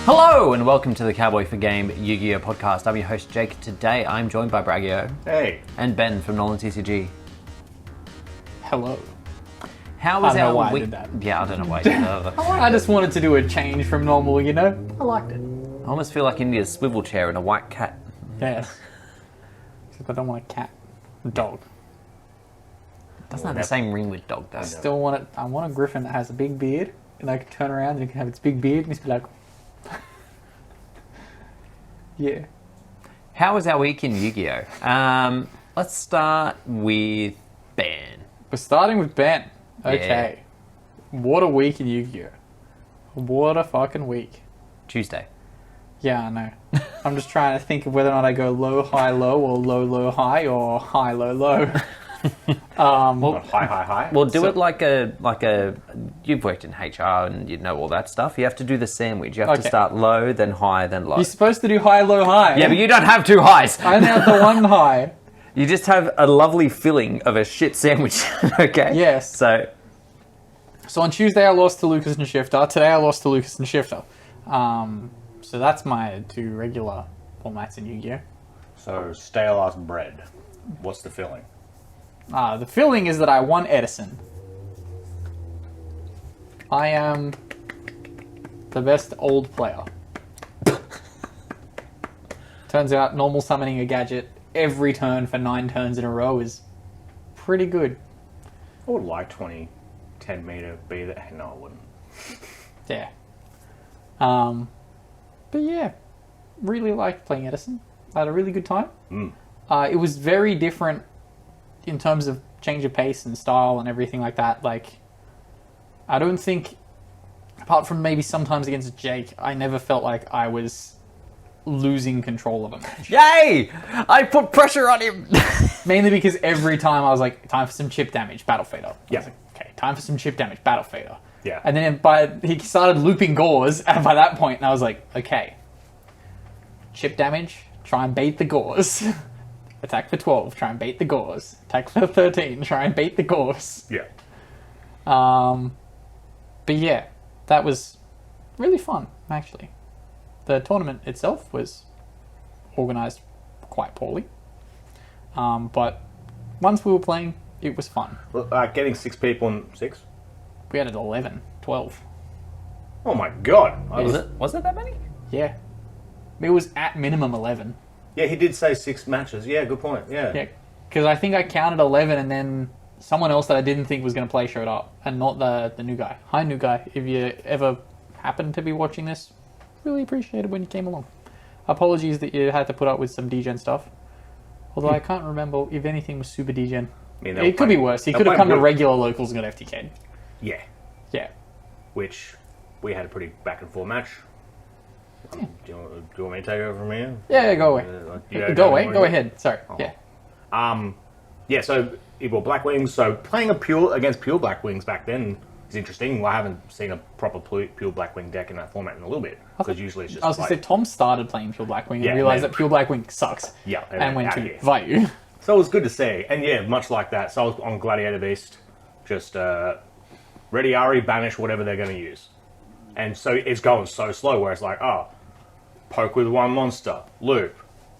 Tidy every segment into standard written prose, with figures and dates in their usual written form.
Hello and welcome to the Cowboy4Games Yu-Gi-Oh podcast. I'm your host Jake. Today I'm joined by Braggio. Hey. And Ben from NolanTCG. Hello. How was I don't know our why I week? did that. Yeah, I don't know why I did that. I just wanted to do a change from normal, you know? I liked it. I almost feel like you need a swivel chair and a white cat. Yes. Except I don't want a cat. A dog. Doesn't have the same ring with dog though. Still want it. I want a griffin that has a big beard, and I can turn around and it can have its big beard and just be like... Yeah. How was our week in Yu-Gi-Oh? Let's start with Ben. We're starting with Ben. Okay. Yeah. What a week in Yu-Gi-Oh! What a fucking week. Tuesday. Yeah, I know. I'm just trying to think of whether or not I go low, high, low, or low, low, high, or high, low, low. Well, high. Well, do it like a. You've worked in HR and you know all that stuff. You have to do the sandwich. You have to start low, then high, then low. You're supposed to do high, low, high. Yeah, but you don't have two highs. I only have the one high. You just have a lovely filling of a shit sandwich. Okay. Yes. So on Tuesday I lost to Lucas and Shifter. Today I lost to Lucas and Shifter. So that's my two regular formats in Yu-Gi-Oh. So, stale ass bread. What's the filling? The feeling is that I won Edison. I am the best old player. Turns out normal summoning a gadget every turn for 9 turns in a row is pretty good. I would like 10 me to be there. No, I wouldn't. Yeah. But yeah, really liked playing Edison. I had a really good time. It was very different in terms of change of pace and style and everything like that. Like, I don't think, apart from maybe sometimes against Jake, I never felt like I was losing control of a match. yay! I put pressure on him. Mainly because every time I was like, time for some chip damage, battle fader. Yeah. I was like, okay, time for some chip damage, battle fader. Yeah. And then he started looping gauze, and by that point, I was like, okay, chip damage, try and bait the gauze. Attack for 12, try and bait the gauze. Attack for 13, try and bait the gauze. Yeah. But yeah, that was really fun, actually. The tournament itself was organised quite poorly. But once we were playing, it was fun. Well, getting 6 people in 6? We had 11, 12. Oh my god. Was it that many? Yeah. It was at minimum 11. Yeah, he did say 6 matches. Yeah, good point. Yeah. Yeah, because I think I counted 11 and then someone else that I didn't think was going to play showed up, and not the new guy. Hi, new guy. If you ever happen to be watching this, really appreciated when you came along. Apologies that you had to put up with some degen stuff. Although I can't remember if anything was super degen. It could be worse. He could have come to regular locals and got FTK'd. Yeah. Yeah. Which, we had a pretty back and forth match. Do you want me to take over from here? Yeah, go away. Go away. Go ahead. Sorry. Oh. Yeah. Yeah, so he bought Black Wings. So playing against pure Black Wings back then is interesting. I haven't seen a proper pure Black Wing deck in that format in a little bit. Because usually it's just I was going to say, Tom started playing Pure Blackwing and realised that Pure Blackwing sucks. Yeah. And went to Vayu. So it was good to see. And yeah, much like that. So I was on Gladiator Beast, just ready Ari, banish whatever they're going to use. And so it's going so slow where it's like, poke with one monster, loop,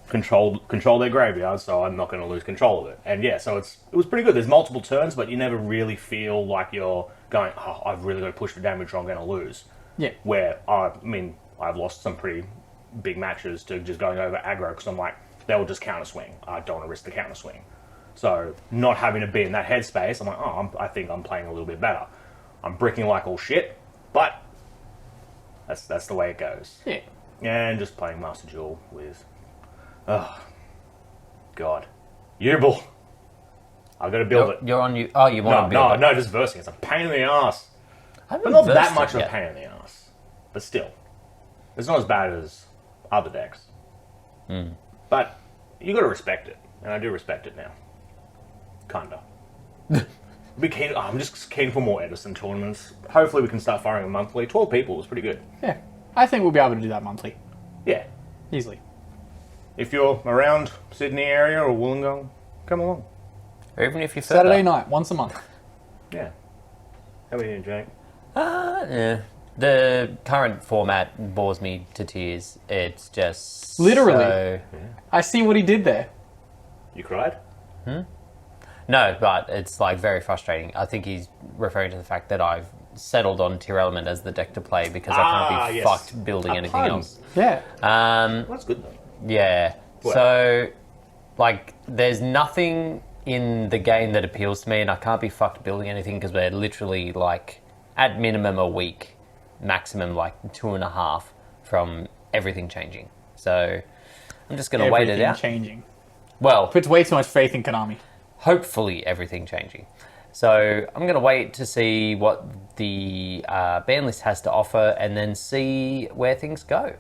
control their graveyard, so I'm not going to lose control of it. And yeah, so it was pretty good. There's multiple turns, but you never really feel like you're going, I've really got to push for damage or I'm going to lose. Yeah. Where, I've lost some pretty big matches to just going over aggro because I'm like, they'll just counter swing. I don't want to risk the counter swing. So not having to be in that headspace, I'm like, I think I'm playing a little bit better. I'm bricking like all shit, but that's the way it goes. Yeah. And just playing Master Duel with... Oh, God. Ubel. I've got to build it. You're on you. Oh, you want to build it? No, just versing. It's a pain in the ass. But not that much of a pain in the ass. But still. It's not as bad as other decks. But you got to respect it. And I do respect it now. Kinda. I'm just keen for more Edison tournaments. Hopefully we can start firing them monthly. 12 people is pretty good. Yeah. I think we'll be able to do that monthly. Yeah. Easily. If you're around Sydney area or Wollongong, come along. Or even if you're Saturday night, once a month. Yeah. How about you, Jake? Yeah. The current format bores me to tears. It's just Literally. so... I see what he did there. You cried? No, but it's like very frustrating. I think he's referring to the fact that I've settled on Tier Element as the deck to play because I can't be yes. fucked building anything pun. else. Yeah. That's good though. Yeah. Well. So, like, there's nothing in the game that appeals to me, and I can't be fucked building anything because we're literally, like, at minimum a week, maximum, like, 2.5 from everything changing. So, I'm just going to wait it out. Changing. Well, Puts way too much faith in Konami. hopefully everything changing. So, I'm going to wait to see what the Banlist has to offer and then see where things go.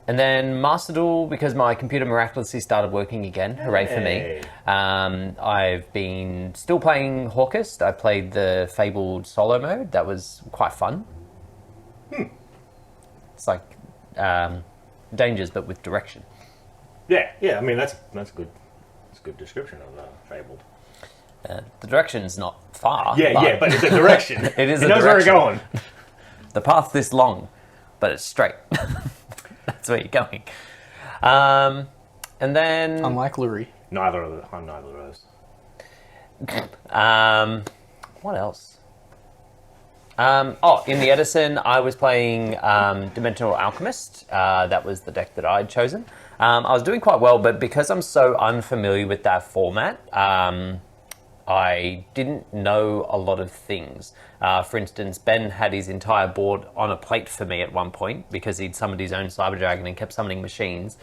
And then Master Duel, because my computer miraculously started working again. Hooray for me. I've been still playing Hawkist. I played the Fabled solo mode. That was quite fun. It's like Dangers, but with direction. Yeah. I mean, that's good. That's a good description of Fabled. The direction's not far. But it's a direction. It is He a knows where direction. we're going. The path's this long, but it's straight. That's where you're going. And then... Unlike Lurie. Neither of those. What else? In the Edison, I was playing Dimensional Alchemist. That was the deck that I'd chosen. I was doing quite well, but because I'm so unfamiliar with that format, I didn't know a lot of things. For instance, Ben had his entire board on a plate for me at one point because he'd summoned his own Cyber Dragon and kept summoning machines.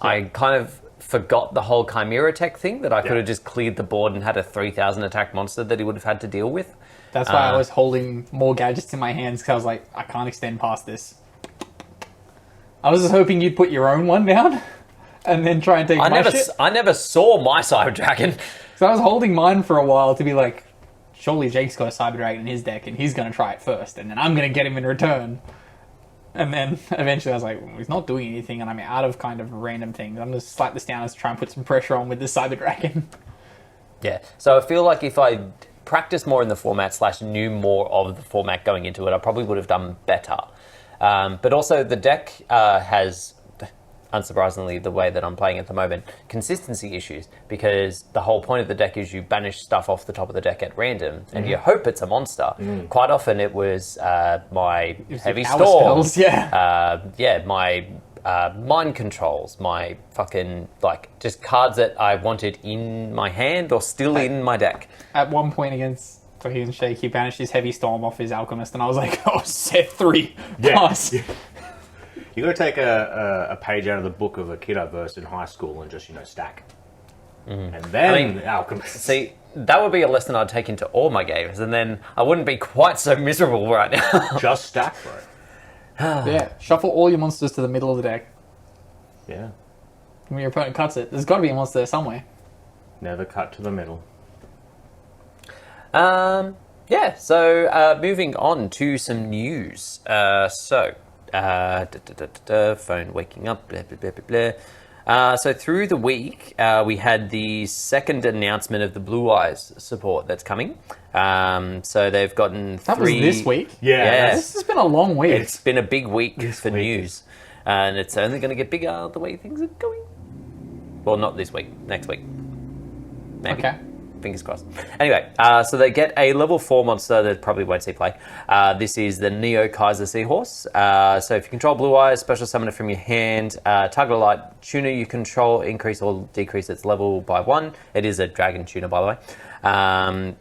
Yeah. I kind of forgot the whole Chimera Tech thing, that I could have just cleared the board and had a 3,000 attack monster that he would have had to deal with. That's why I was holding more gadgets in my hands, because I was like, I can't extend past this. I was just hoping you'd put your own one down and then try and take my shit. I never saw my Cyber Dragon. So I was holding mine for a while to be like, surely Jake's got a Cyber Dragon in his deck and he's going to try it first, and then I'm going to get him in return. And then eventually I was like, well, he's not doing anything and I'm out of kind of random things. I'm going to slap this down and try and put some pressure on with this Cyber Dragon. Yeah, so I feel like if I practiced more in the format / knew more of the format going into it, I probably would have done better. But also the deck has, unsurprisingly, the way that I'm playing at the moment, consistency issues, because the whole point of the deck is you banish stuff off the top of the deck at random and you hope it's a monster. Quite often it was my Heavy Storm, my Mind Controls, my fucking, like, just cards that I wanted in my hand or still in my deck. At one point against Cohesion Shake, he banished his Heavy Storm off his Alchemist, and I was like, oh, set 3 pass. Yeah. You got to take a page out of the book of a kid I versed in high school and just, stack. And then Alchemist. See, that would be a lesson I'd take into all my games, and then I wouldn't be quite so miserable right now. Just stack, bro. Yeah, shuffle all your monsters to the middle of the deck. Yeah. When your opponent cuts it, there's got to be a monster there somewhere. Never cut to the middle. So moving on to some news. Phone waking up, blah, blah, blah, blah, blah. So through the week, we had the second announcement of the Blue Eyes support that's coming. So they've gotten 3... That was this week? Yeah. This has been a long week. It's been a big week for news. And it's only going to get bigger the way things are going. Well, not this week. Next week. Maybe. Okay. Fingers crossed. Anyway, so they get a level 4 monster that probably won't see play. This is the Neo Kaiser Seahorse. So if you control Blue Eyes, special summon it from your hand. Target a light tuner you control, increase or decrease its level by 1. It is a dragon tuner, by the way.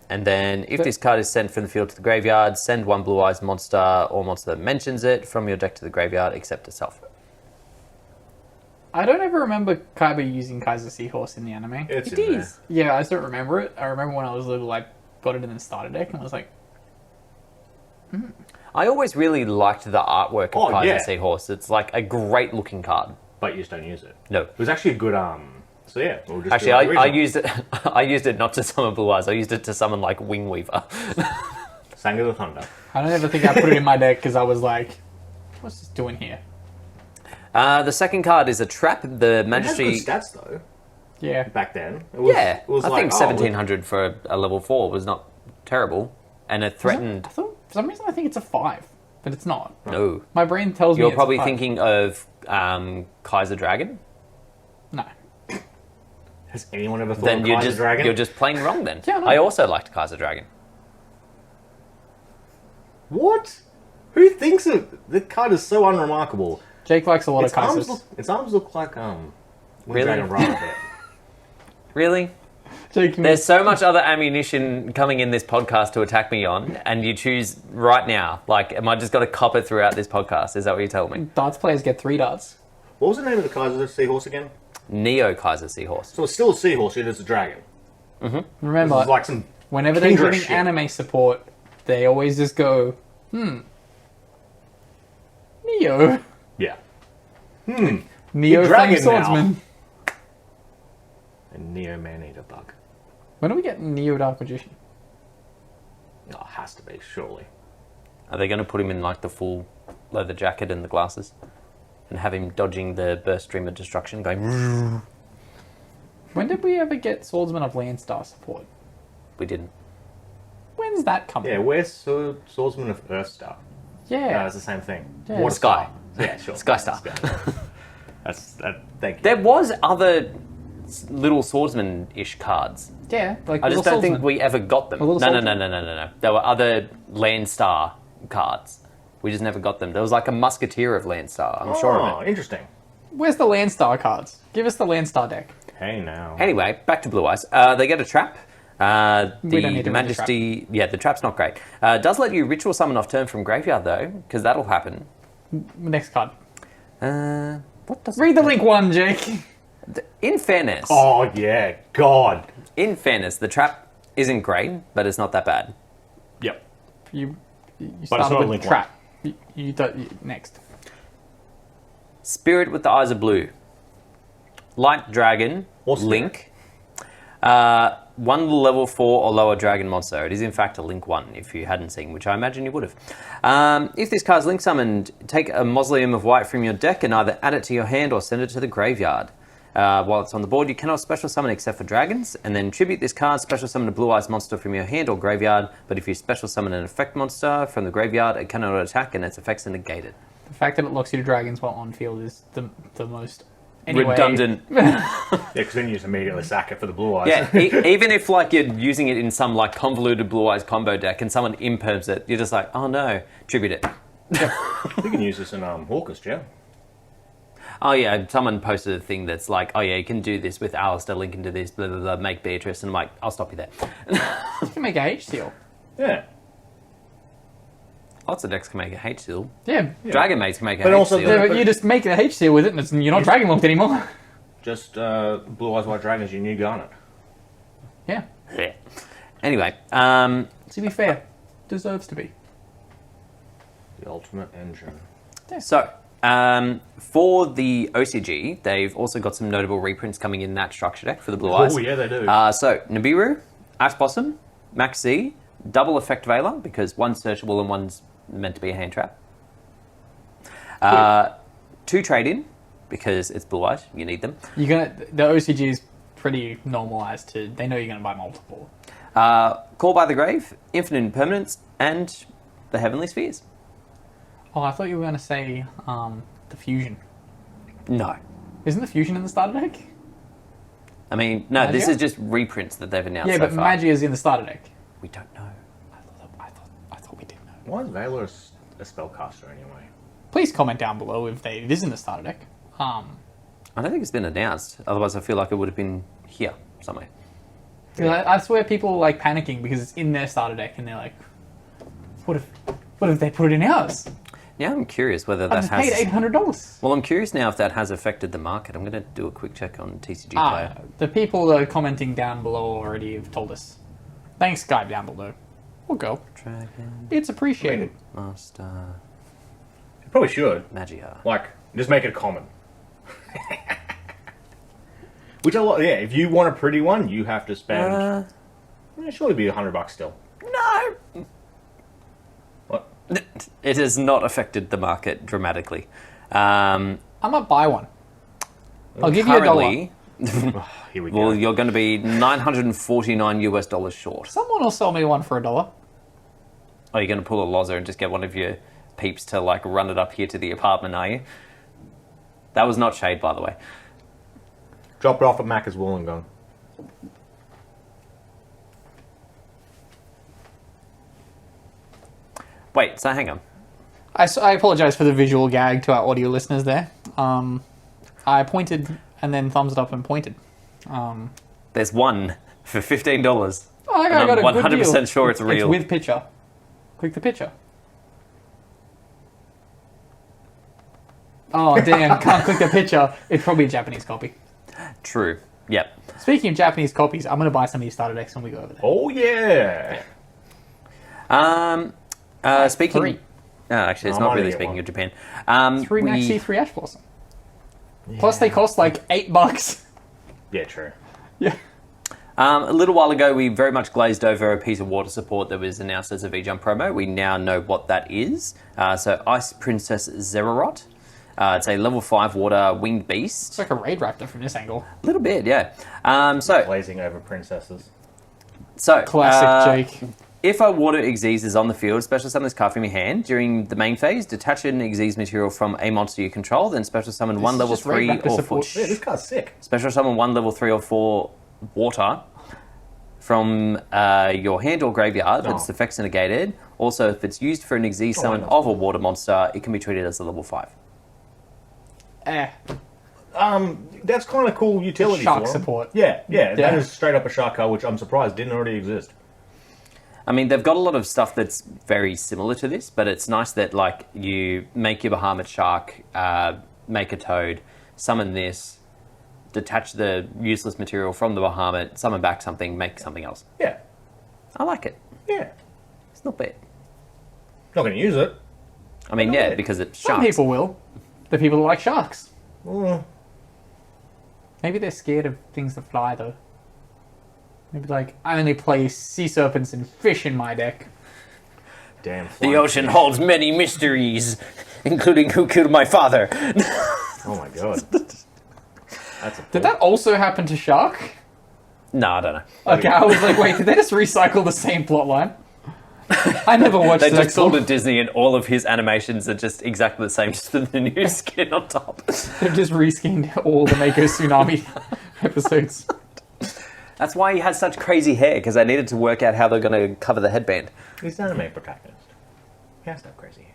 And then if this card is sent from the field to the graveyard, send one Blue Eyes monster or monster that mentions it from your deck to the graveyard, except itself. I don't ever remember Kaiba using Kaiser Seahorse in the anime. It is. Yeah, I just don't remember it. I remember when I was little, I got it in the starter deck and I was like, I always really liked the artwork of Kaiser yeah. Seahorse. It's like a great looking card. But you just don't use it. No. It was actually a good, so yeah. We'll just Actually, I used it. I used it not to summon Blue Eyes. I used it to summon like Wingweaver. Sang of the Thunder. I don't ever think I put it in my deck because I was like, what's this doing here? The second card is a trap. The It has good Majesty. stats, though, Yeah. back then. It was, Yeah, it was I like, think 1700 for a level 4 was not terrible, and it threatened. I thought For some reason, I think it's a 5, but it's not. No. My brain tells me You're it's probably a 5. thinking of Kaiser Dragon. No. Has anyone ever thought Then of you're Kaiser just Dragon? you're just playing wrong. Then Yeah, I know. I also liked Kaiser Dragon. What? Who thinks of the card is so unremarkable? Jake likes a lot Its of arms, Kaisers. its arms look like Really? Dragon Rara a bit. Really? Jake, There's so much other ammunition coming in this podcast to attack me on, and you choose right now. Like, am I just got to cop it throughout this podcast? Is that what you're telling me? darts players get 3 darts. What was the name of the Kaiser seahorse again? Neo Kaiser Seahorse. So it's still a seahorse, yet it's a dragon. Remember, This is like some whenever they're Kindred giving shit. anime support, they always just go, Neo. yeah. Neo Big Flame dragon now. Swordsman. A Neo Man-Eater bug. When do we get Neo Dark Magician? Oh, has to be surely. Are they going to put him in like the full leather jacket and the glasses, and have him dodging the burst stream of destruction, going? When did we ever get Swordsman of Landstar support? We didn't. When's that coming? Yeah, where's Swordsman of Earthstar? Yeah. It's the same thing. Yeah. Water Sky. Star. Yeah, sure. Sky Star. Thank you. There was other little swordsman-ish cards. Yeah, like I just Little don't think Swordsman. we ever got them. A No, little no, no, swordsman? no, no, no, no. There were other Landstar cards. We just never got them. There was like a musketeer of Landstar. I'm sure of Oh, it. interesting. Where's the Landstar cards? Give us the Landstar deck. Hey now. Anyway, back to Blue Eyes. They get a trap. We don't need The to read the Majesty... Yeah, the trap's not great. Does let you ritual summon off turn from graveyard, though, because that'll happen. Next card. What does... Read the link one, Jake. In fairness... Oh, yeah. God. In fairness, the trap isn't great, but it's not that bad. Yep. You But it's started not a with link trap. Next. Spirit with the Eyes of Blue. Light Dragon. Or Spirit. Link. One level 4 or lower dragon monster. It is in fact a Link 1, if you hadn't seen, which I imagine you would have. If this card's Link summoned, take a Mausoleum of White from your deck and either add it to your hand or send it to the graveyard. While it's on the board, you cannot special summon except for dragons, and then tribute this card, special summon a Blue Eyes monster from your hand or graveyard, but if you special summon an effect monster from the graveyard, it cannot attack and its effects are negated. The fact that it locks you to dragons while on field is the most... Anyway, Redundant. Yeah, because then you just immediately sack it for the blue eyes. Yeah, even if like you're using it in some like convoluted Blue Eyes combo deck and someone imperms it, you're just like, oh no, tribute it. You can use this in Hawkers, yeah. Oh yeah, someone posted a thing that's like, oh yeah, you can do this with Alistair, link into this, blah, blah, blah, make Beatrice, and I'm like, I'll stop you there. You can make a H-Seal. Yeah. Lots of decks can make a H-Seal. Yeah. Dragon Mates can make a But also H-Seal. Yeah, but you just make the H-Seal with it and you're not dragon locked anymore. Just blue eyes, white dragons, your new Garnet. Yeah. Yeah. Anyway, To be fair, deserves to be. The ultimate engine. so for the OCG, they've also got some notable reprints coming in that structure deck for the Blue Eyes. Oh, yeah, they do. So Nibiru, Ash Blossom, Max Z, double effect Veiler, because one's searchable and one's meant to be a hand trap. 2 trade-in, because it's Blue Eyes, you need them. The OCG is pretty normalized to, they know you're gonna buy multiple. Call by the Grave, Infinite Impermanence, and the Heavenly Spheres. Oh, I thought you were gonna say the fusion. No. Isn't the fusion in the starter deck? I mean, no, this Magia? is just reprints that they've announced Yeah, so but far. Magia is in the starter deck. We don't know. I thought we did know. Why is Veiler a spellcaster anyway? Please comment down below if it is in the starter deck. I don't think it's been announced. Otherwise, I feel like it would have been here somewhere. 'Cause I swear people are like panicking because it's in their starter deck and they're like, what if they put it in ours? Yeah, I'm curious whether I that just paid has... $800. Well, I'm curious now if that has affected the market. I'm going to do a quick check on TCG Player. The people that are commenting down below already have told us. Thanks, guy down below. We'll go. Dragon, It's appreciated. Master, You probably should. Magia. Like, just make it common. Which a lot, yeah, if you want a pretty one, you have to spend... It'll surely be $100 still. No! What? It has not affected the market dramatically. I might buy one. I'll give you $1. Currently, Here we go. well, you're going to be $949 US short. Someone will sell me one for $1. Oh, you're going to pull a lozer and just get one of your peeps to like run it up here to the apartment, are you? That was not shade, by the way. Drop it off at Macca's Wollongong. Wait, so hang on. I apologize for the visual gag to our audio listeners there. I pointed and then thumbs it up and pointed. There's one for $15. Oh, I And got I'm a good 100% deal. sure it's real. It's with picture. Click the picture. Oh, damn. Can't click the picture. It's probably a Japanese copy. True. Yep. Speaking of Japanese copies, I'm going to buy some of these starter decks when we go over there. Oh, yeah. Speaking... Three. No, actually, it's I'm not only really get speaking one. of Japan. 3 Maxi, 3 Ash Blossom. Plus they cost like $8. Yeah, true. Yeah. A little while ago, we very much glazed over a piece of water support that was announced as a V-Jump promo. We now know what that is. So Ice Princess Zerorot. It's a level 5 water winged beast. It's like a Raid Raptor from this angle. A little bit, yeah. Glazing over princesses. Classic Jake. If a water Xyz is on the field, special summon this card from your hand. During the main phase, detach an Xyz material from a monster you control, then special summon one is level just Raid 3 Raptor or 4. support. Yeah, this card's sick. Special summon one level 3 or 4 water from your hand or graveyard Oh. that's effects negated. Also, if it's used for an Xyz summon that's of a water monster, it can be treated as a level 5. That's kind of cool utility Shark for 'em. support. Yeah, Yeah. that is straight up a shark card, which I'm surprised didn't already exist. I mean, they've got a lot of stuff that's very similar to this, but it's nice that, like, you make your Bahamut Shark, make a Toad, summon this, detach the useless material from the Bahamut, summon back something, make something else. Yeah, I like it. yeah. It's not bad. Not going to use it. I mean, yeah, because it's Some sharks. people will. The people that like sharks. Mm. Maybe they're scared of things that fly, though. Maybe like, I only play sea serpents and fish in my deck. Damn. The flying ocean fish. holds many mysteries, including who killed my father. Oh my god. That's a Did that also happen to Shark? No, I don't know. Okay, I was like, wait, did they just recycle the same plotline? I never watched They that. just sold to Disney and all of his animations are just exactly the same, just with the new skin on top. They've just reskinned all the Mako Tsunami episodes. That's why he has such crazy hair, because they needed to work out how they're going to cover the headband. He's an anime protagonist. He has to have crazy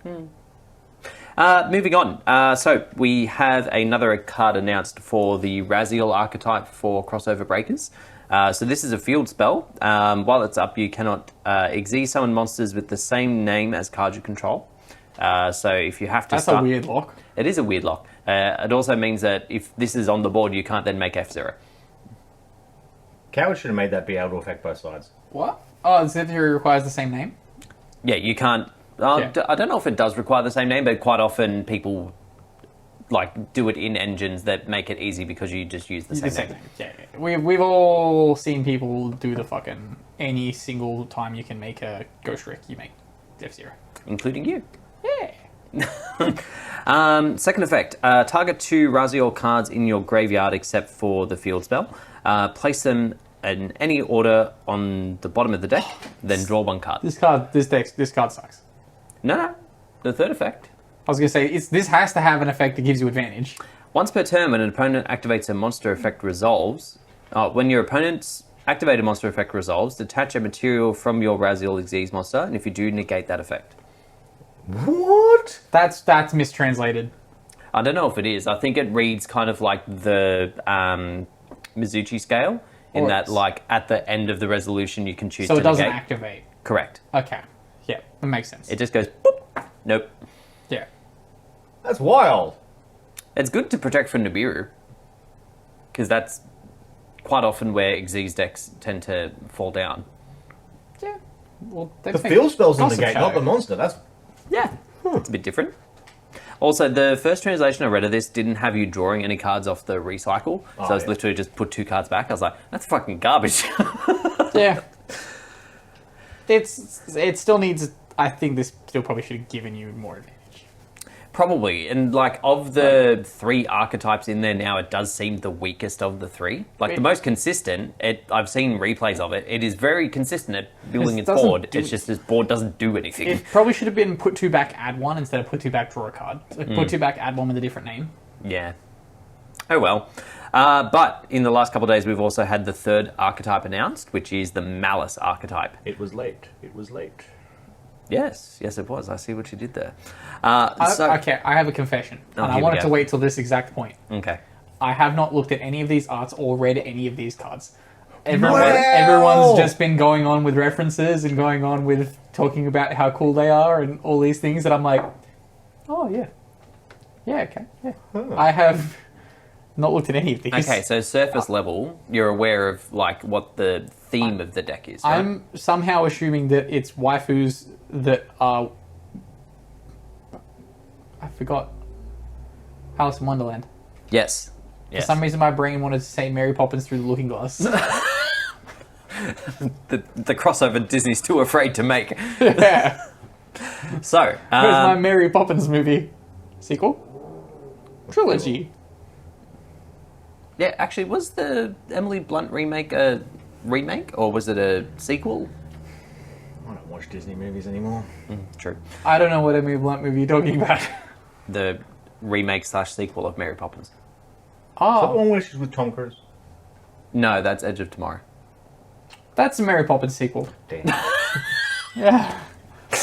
hair. Moving on. So we have another card announced for the Raziel archetype for Crossover Breakers. So this is a field spell. While it's up, you cannot Xyz summon monsters with the same name as cards you control. So if you have to That's a weird lock. It is a weird lock. It also means that if this is on the board, you can't then make F0. Coward should have made that be able to affect both sides. What? Oh, the theory requires the same name? Yeah, you can't... Yeah. I don't know if it does require the same name, but quite often people like do it in engines that make it easy because you just use the same name. Yeah. We've all seen people do the fucking... Any single time you can make a Ghost Rick, you make F0. Including you. Yeah. Second effect. Target 2 Raziel cards in your graveyard except for the field spell. Place them in any order on the bottom of the deck, then draw one card. This card sucks. No. The third effect. I was gonna say this has to have an effect that gives you advantage. Once per turn, when an opponent activates a monster effect resolves, when your opponent's activated monster effect resolves, detach a material from your Raziel Xyz monster, and if you do, negate that effect. What? That's mistranslated. I don't know if it is. I think it reads kind of like the Mizuchi scale, in Or that, it's- like, at the end of the resolution, you can choose So to it doesn't negate. activate. Correct. Okay. Yeah, that makes sense. It just goes, boop. Nope. Yeah. That's wild. It's good to protect from Nibiru, because that's quite often where Xyz decks tend to fall down. Yeah. Well, The field spell's in the Gossip gate, not Show. the monster. That's Yeah, it's a bit different. Also, the first translation I read of this didn't have you drawing any cards off the recycle, so it's yeah. literally just put 2 cards back. I was like, that's fucking garbage. Yeah. It still needs. I think this still probably should have given you more advantage. probably. And like of the 3 archetypes in there now, it does seem the weakest of the 3. Like the most consistent. I've seen replays of it. It is very consistent at building its board. It's just this board doesn't do anything. It probably should have been put 2 back, add 1 instead of put 2 back, draw a card. So put 2 back, add 1 with a different name. Yeah. Oh well. But in the last couple of days, we've also had the 3rd archetype announced, which is the Malice archetype. It was late. It was late. Yes, it was. I see what you did there. Okay, I have a confession. And I wanted to wait till this exact point. Okay. I have not looked at any of these arts or read any of these cards. Everyone's just been going on with references and going on with talking about how cool they are and all these things that I'm like, oh, yeah. Yeah, okay, yeah. Huh. I have not looked at any of these. Okay, so surface level, you're aware of like what the theme of the deck is, right? I'm somehow assuming that it's waifus that are... I forgot. Alice in Wonderland. Yes. For some reason, my brain wanted to say Mary Poppins through the looking glass. the crossover Disney's too afraid to make. Yeah. So, where's my Mary Poppins movie? Sequel? Trilogy. Yeah, actually, was the Emily Blunt remake a remake, or was it a sequel? I don't watch Disney movies anymore. True. I don't know what Emily Blunt movie you're talking about. The remake/sequel of Mary Poppins. Oh. Is that the one where she's with Tom Cruise? No, that's Edge of Tomorrow. That's a Mary Poppins sequel. Damn. Yeah.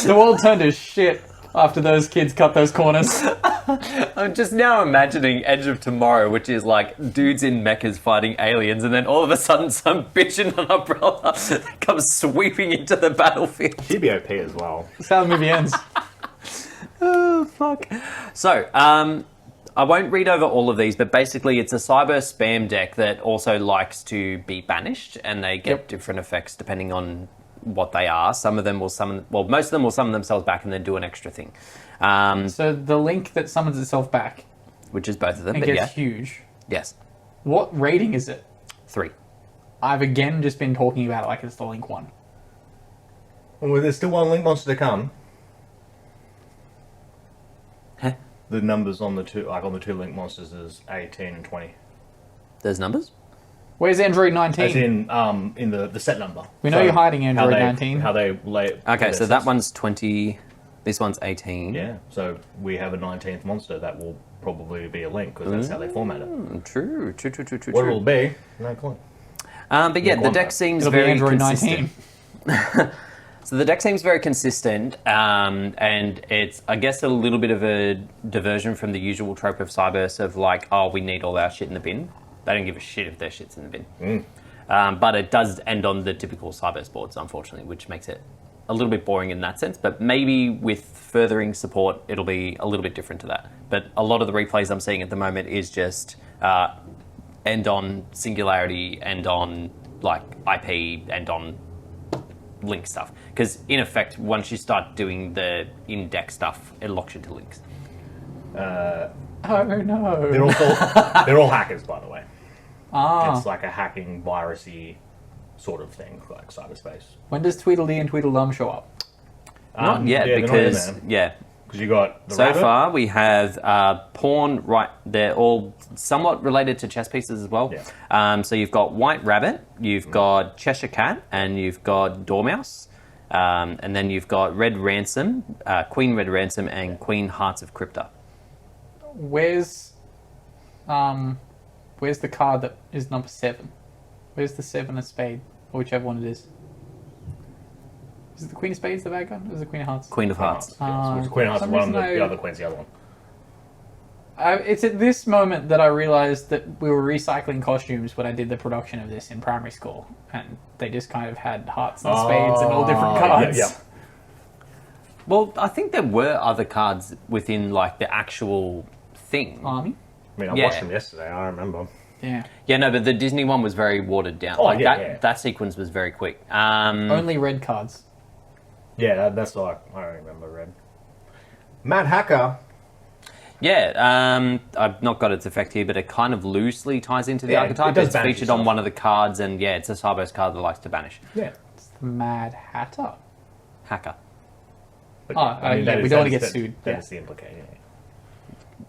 The world turned to shit after those kids cut those corners. I'm just now imagining Edge of Tomorrow, which is like dudes in mechas fighting aliens, and then all of a sudden some bitch in an umbrella comes sweeping into the battlefield. She'd be OP as well. That's how the movie ends. Oh, fuck. So, I won't read over all of these, but basically it's a cyber spam deck that also likes to be banished, and they get different effects depending on what they are. Some of them will summon... Well, most of them will summon themselves back and then do an extra thing. So the link that summons itself back... Which is both of them, and but gets huge. Yes. What rating is it? 3. I've again just been talking about it like it's the Link one. Well, there's still one Link monster to come. Huh? The numbers on the two Link monsters is 18 and 20. There's numbers? Where's Android 19? As in the set number. We know you're hiding Android 19. How they lay. Okay, so that one's 20. This one's 18. Yeah, so we have a 19th monster that will probably be a Link because that's how they format it. True. What it will be, no clue. But yeah, the deck seems It'll very be Android consistent. 19. So the deck seems very consistent, and it's, I guess, a little bit of a diversion from the usual trope of Cyberse of like, oh, we need all our shit in the bin. They don't give a shit if their shit's in the bin. But it does end on the typical Cyberse boards, unfortunately, which makes it a little bit boring in that sense. But maybe with furthering support, it'll be a little bit different to that. But a lot of the replays I'm seeing at the moment is just end on Singularity, end on like IP, end on Link stuff. Because in effect, once you start doing the in-deck stuff, it locks you to Links. Oh no. They're all hackers, by the way. Ah. It's like a hacking, virusy sort of thing, like cyberspace. When does Tweedledee and Tweedledum show up? Not yet, yeah, because because you got the so rabbit. far we have pawn. Right, they're all somewhat related to chess pieces as well. Yeah. So you've got White Rabbit, you've got Cheshire Cat, and you've got Dormouse, and then you've got Red Ransom, Queen Red Ransom, and Queen Hearts of Crypta. Where's the card that is number 7? Where's the 7 of spade, or whichever one it is? Is it the Queen of Spades the bad guy, or is it the Queen of Hearts? Queen of Hearts. Yes. Queen of Hearts is one, the other Queen's the other one. It's at this moment that I realised that we were recycling costumes when I did the production of this in primary school, and they just kind of had hearts and spades and all different cards. Yeah. Well, I think there were other cards within like the actual thing. Army? I mean, I watched them yesterday, I remember. Yeah. Yeah, no, but the Disney one was very watered down. Oh, yeah. That sequence was very quick. Only red cards. Yeah, that's like, I don't remember Red. Mad Hacker. Yeah, I've not got its effect here, but it kind of loosely ties into the archetype. it does It's banish featured on yourself. one of the cards, and yeah, it's a Cyberse card that likes to banish. Yeah. It's the Mad Hatter. Hacker. But, Oh, yeah, we don't want to get sued. That Yeah. is the implication.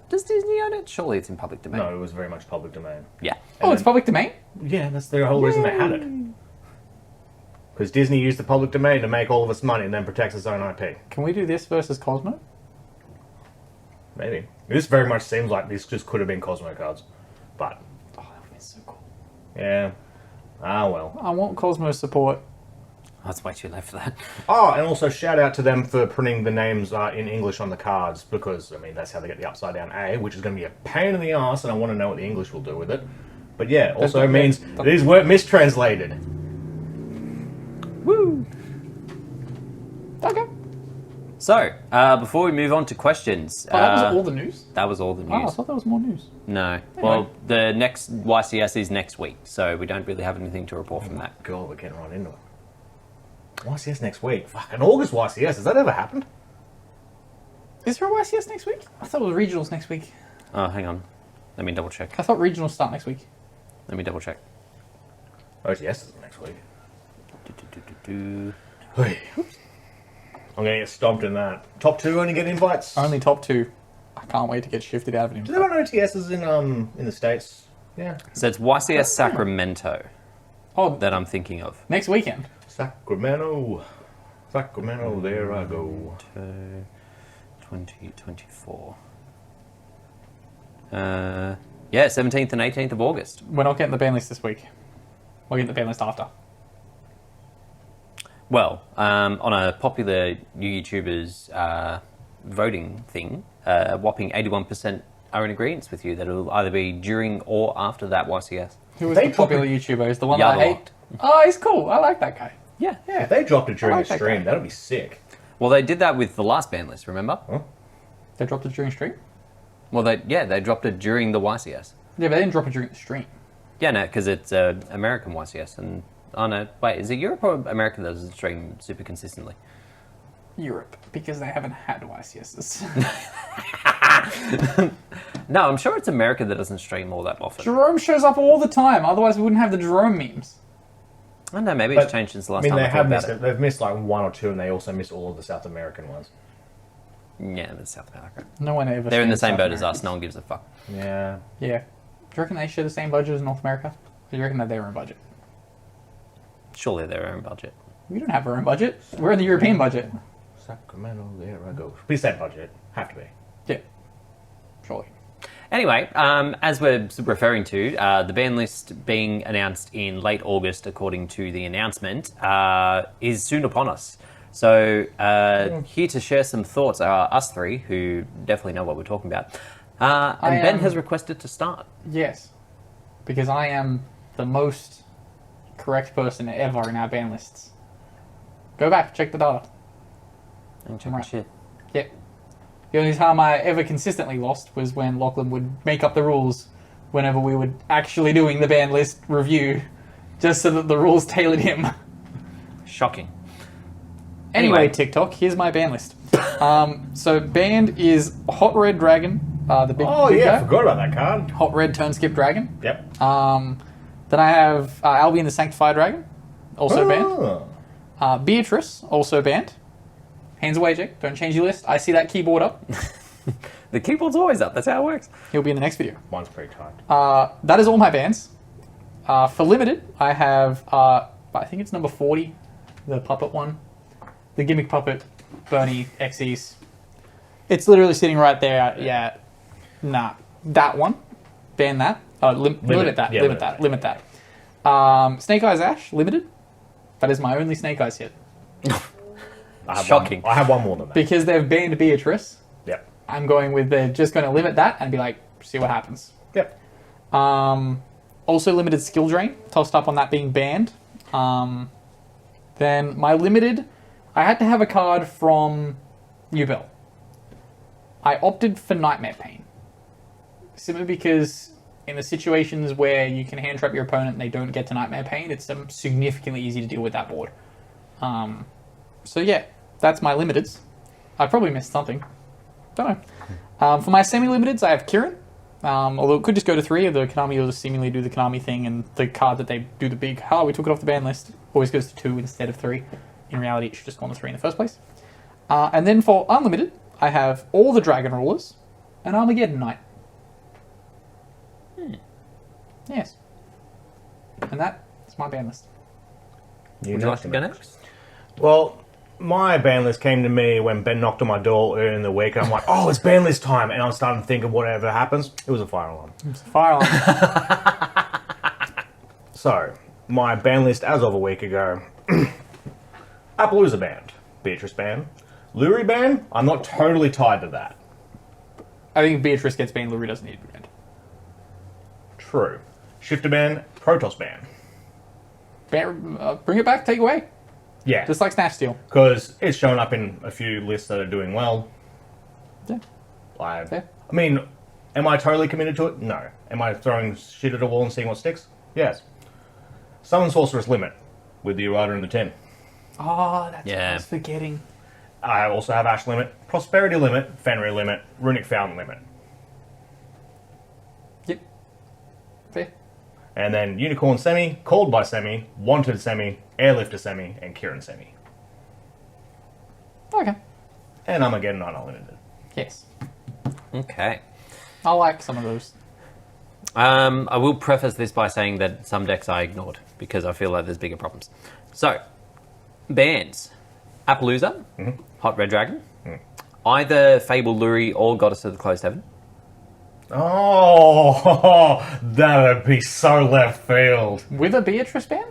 Does Disney own it? Surely it's in public domain. No, it was very much public domain. Yeah. Oh, it's public domain? Yeah, that's the whole reason they had it. Because Disney used the public domain to make all of its money and then protects its own IP. Can we do this versus Cosmo? Maybe. This very much seems like this just could have been Cosmo cards. But, Oh, that would be so cool. yeah. Ah, well. I want Cosmo support. Oh, it's way too late for that. Oh, and also shout out to them for printing the names in English on the cards, because, I mean, that's how they get the upside down A, which is going to be a pain in the ass, and I want to know what the English will do with it. But yeah, also means these weren't mistranslated. Woo! Okay. So, before we move on to questions... Oh, that was all the news? That was all the Oh, I news. thought there was more news. No. Well, the next YCS is next week, so we don't really have anything to report from that. God, we're getting right into it. YCS next week. Fuck, an August YCS. Has that ever happened? Is there a YCS next week? I thought it was regionals next week. Oh, hang on. Let me double check. I thought regionals start next week. Let me double check. OTS is next week. Do. Hey. I'm going to get stomped in that. Top 2 only get invites. Only top 2. I can't wait to get shifted out of Do him. they run OTSs in the States? Yeah. So it's YCS Sacramento Oh, that I'm thinking of. next weekend. Sacramento. Sacramento, there I go. 2024. Yeah, 17th and 18th of August. We're not getting the ban list this week. We're getting the ban list after. Well, on a popular YouTuber's voting thing, a whopping 81% are in agreement with you that it'll either be during or after that YCS. Who is They the popular YouTuber? Is the one that I Yabba. hate? Oh, he's cool. I like that guy. Yeah. Yeah. If they dropped it during I a like that stream, guy. that'd be sick. Well, they did that with the last ban list, remember? They dropped it during stream? Well, they dropped it during the YCS. Yeah, but they didn't drop it during the stream. Yeah, no, because it's American YCS. And, oh no, wait, is it Europe or America that doesn't stream super consistently? Europe, because they haven't had YCSs. No, I'm sure it's America that doesn't stream all that often. Jerome shows up all the time, otherwise we wouldn't have the Jerome memes. I don't know, maybe But, it's changed since the last I mean, time they I have talked about missed it. They've missed like 1 or 2, and they also missed all of the South American ones. Yeah, it's South America. No one ever. They're in the streams same South boat as Americans. us. No one gives a fuck. Yeah. Yeah. Do you reckon they share the same budget as North America? Or do you reckon that they're their own budget? Surely their own budget. We don't have our own budget. We're in the European budget. Sacramento, there I go. Be set budget. Have to be. Yeah. Surely. Anyway, as we're referring to, the ban list being announced in late August, according to the announcement, is soon upon us. So here to share some thoughts are us three, who definitely know what we're talking about. And Ben has requested to start. Yes. Because I am the most correct person ever in our ban lists. Go back, check the data. And check Right. shit. Yep. The only time I ever consistently lost was when Lachlan would make up the rules whenever we were actually doing the ban list review, just so that the rules tailored him. Shocking. Anyway, TikTok, here's my ban list. So banned is Hot Red Dragon, the big, Oh, big yeah, guy. forgot about that card. Hot Red Turn Skip Dragon. Yep. Then I have Albion the Sanctified Dragon, also banned. Oh. Beatrice, also banned. Hands away, Jake. Don't change your list. I see that keyboard up. The keyboard's always up. That's how it works. He'll be in the next video. Mine's pretty tight. That is all my bans. For limited, I have, I think it's number 40, the puppet one. The gimmick puppet, Bernie, Xyz. It's literally sitting right there. Yeah. Nah. That one. Ban that. Limit that. Yeah, limit that. Snake Eyes Ash, limited. That is my only Snake Eyes hit. I have Shocking. I have one more than that. Because they've banned Beatrice, Yep. I'm going with they're just going to limit that and be like, see what happens. Yep. Also limited Skill Drain, tossed up on that being banned. Then my limited, I had to have a card from Ubel. I opted for Nightmare Pain. Simply because in the situations where you can hand trap your opponent and they don't get to Nightmare Pain, it's significantly easy to deal with that board. So yeah, that's my limiteds. I probably missed something. Don't know. For my semi-limiteds, I have Kieran. Although it could just go to 3, the Konami will just seemingly do the Konami thing, and the card that they do the big, we took it off the ban list, always goes to 2 instead of 3. In reality, it should just go on to 3 in the first place. And then for unlimited, I have all the Dragon Rulers, an Armageddon Knight. Yes. And that's my ban list. Would you like to go next? Well, my ban list came to me when Ben knocked on my door earlier in the week, and I'm like, oh, it's ban list time. And I'm starting to think of whatever happens. It was a fire alarm. It's a fire alarm. So, my ban list as of a week ago, Appaloosa banned, Beatrice banned, Lurie banned. I'm not totally tied to that. I think if Beatrice gets banned, Lurie doesn't need to be banned. True. Shifter ban, Protoss ban. Bring it back, take it away. Yeah, Just like Snatch Steal. because it's shown up in a few lists that are doing well. Yeah. I mean, am I totally committed to it? No. Am I throwing shit at a wall and seeing what sticks? Yes. Summon Sorceress Limit with the Errata and the 10. Oh, that's what I Yeah. was forgetting. I also have Ash Limit, Prosperity Limit, Fenrir Limit, Runic Fountain Limit. Yep. Fair. And then Unicorn Semi, Called by Semi, Wanted Semi, Airlifter Semi, and Kieran Semi. Okay. And Armageddon Unlimited. Yes. Okay. I like some of those. I will preface this by saying that some decks I ignored because I feel like there's bigger problems. So, bans. Appaloosa, Hot Red Dragon, either Fable Lurie or Goddess of the Closed Heaven. Oh, that would be so left field. With a Beatrice ban?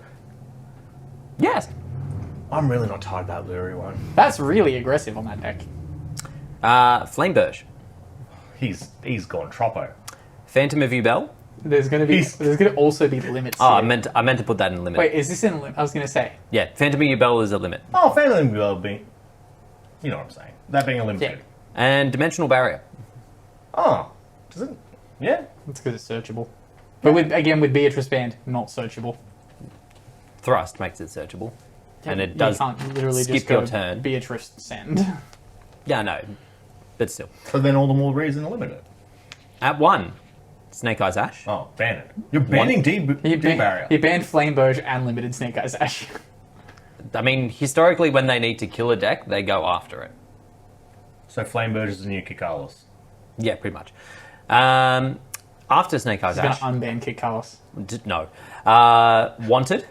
Yes. I'm really not tired of that Lurie one. That's really aggressive on that deck. Flameburge, He's gone Troppo. Phantom of Ubel. There's gonna also be limits. Oh, here. I meant to put that in limit. Wait, is this in limit? I was gonna say. Yeah, Phantom of Ubel is a limit. Oh, Phantom will be. You know what I'm saying. That being a limited. And Dimensional Barrier. Oh, does it? Yeah. It's because it's searchable. But with Beatrice banned, not searchable. Thrust makes it searchable. And it You does can't literally skip just go your turn. Beatrice send. Yeah, I know. But still. So then all the more reason to limit it. At 1, Snake Eyes Ash. Oh, ban it. You're banning D barrier. He banned Flameburge and limited Snake Eyes Ash. I mean, historically, when they need to kill a deck, they go after it. So Flameburge is the new Kikalos. Yeah, pretty much. After Snake Eyes He's gonna Ash. unban Kit Carlos. No. Wanted.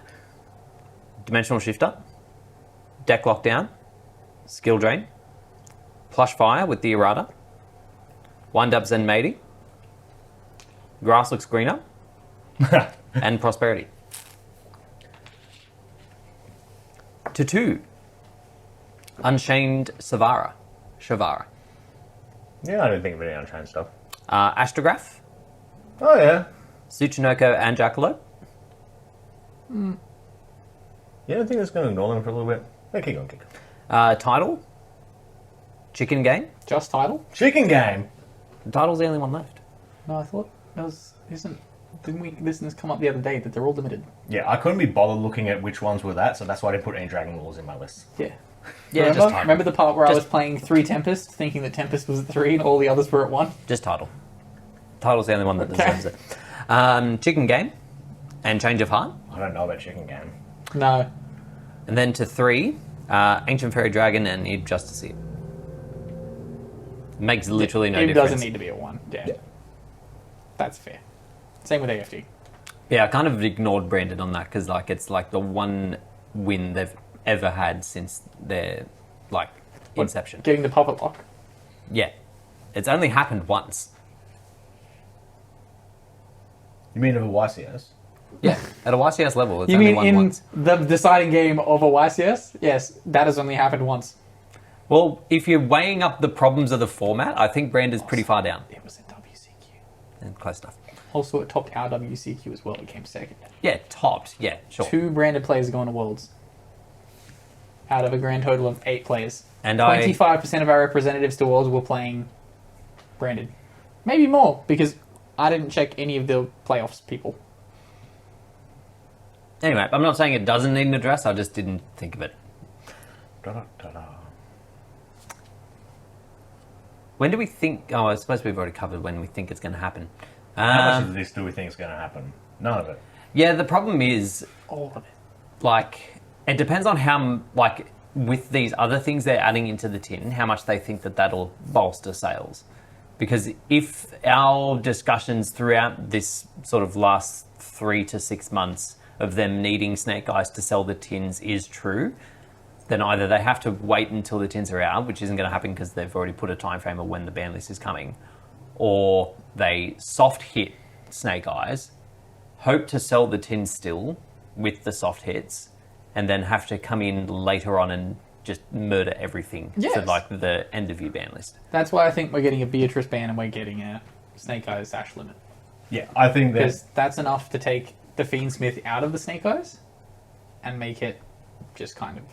Dimensional Shifter. Deck Lockdown. Skill Drain. Plush Fire with the Errata. Wind Up Zen Matey. Grass Looks Greener. And Prosperity. To 2. Unshamed Shavara. Yeah, I don't think of any Unchained stuff. Astrograph. Oh, yeah. Tsuchinoko and Jackalope. You don't think it's going to ignore them for a little bit? They keep on kicking. Title. Chicken Game. Just title? Chicken Game. The title's the only one left. No, I thought that was didn't this come up the other day that they're all limited? Yeah, I couldn't be bothered looking at which ones were that, so that's why I didn't put any Dragon Rules in my list. Yeah. Yeah, remember? just title. Remember the part where I Just- was playing 3 Tempest, thinking that Tempest was at 3 and all the others were at 1? Just title. Title's the only one that Okay. deserves it. Chicken Game and Change of Heart. I don't know about Chicken Game. No. And then to 3, Ancient Fairy Dragon and Eve Justice. Makes literally no It difference. doesn't need to be at 1. Yeah. That's fair. Same with AFG. Yeah, I kind of ignored Brandon on that because it's like the one win they've ever had since their inception. Getting the puppet lock. Yeah, it's only happened once. You mean of a YCS? Yeah, at a YCS level, it's You only mean won in once. the deciding game of a YCS? Yes, that has only happened once. Well, if you're weighing up the problems of the format, I think Brandon's pretty far down. It was in WCQ. And close enough. Also, it topped our WCQ as well. It came second. Yeah, topped. Yeah, sure. 2 branded players going to Worlds. Out of a grand total of 8 players. And 25% of our representatives to Worlds were playing branded. Maybe more, because I didn't check any of the playoffs people. Anyway, I'm not saying it doesn't need an address, I just didn't think of it. Da-da-da-da. When do we think... Oh, I suppose we've already covered when we think it's going to happen. How much of this do we think is going to happen? None of it. Yeah, the problem is, All of it. it depends on how, with these other things they're adding into the tin, how much they think that that'll bolster sales. Because if our discussions throughout this sort of last 3 to 6 months of them needing Snake Eyes to sell the tins is true, then either they have to wait until the tins are out, which isn't going to happen because they've already put a time frame of when the ban list is coming, or they soft hit Snake Eyes, hope to sell the tins still with the soft hits, and then have to come in later on and just murder everything for like the end of your ban list. That's why I think we're getting a Beatrice ban and we're getting a Snake Eyes Ash limit. Yeah, I think that... Because that's enough to take the Fiendsmith out of the Snake Eyes and make it just kind of...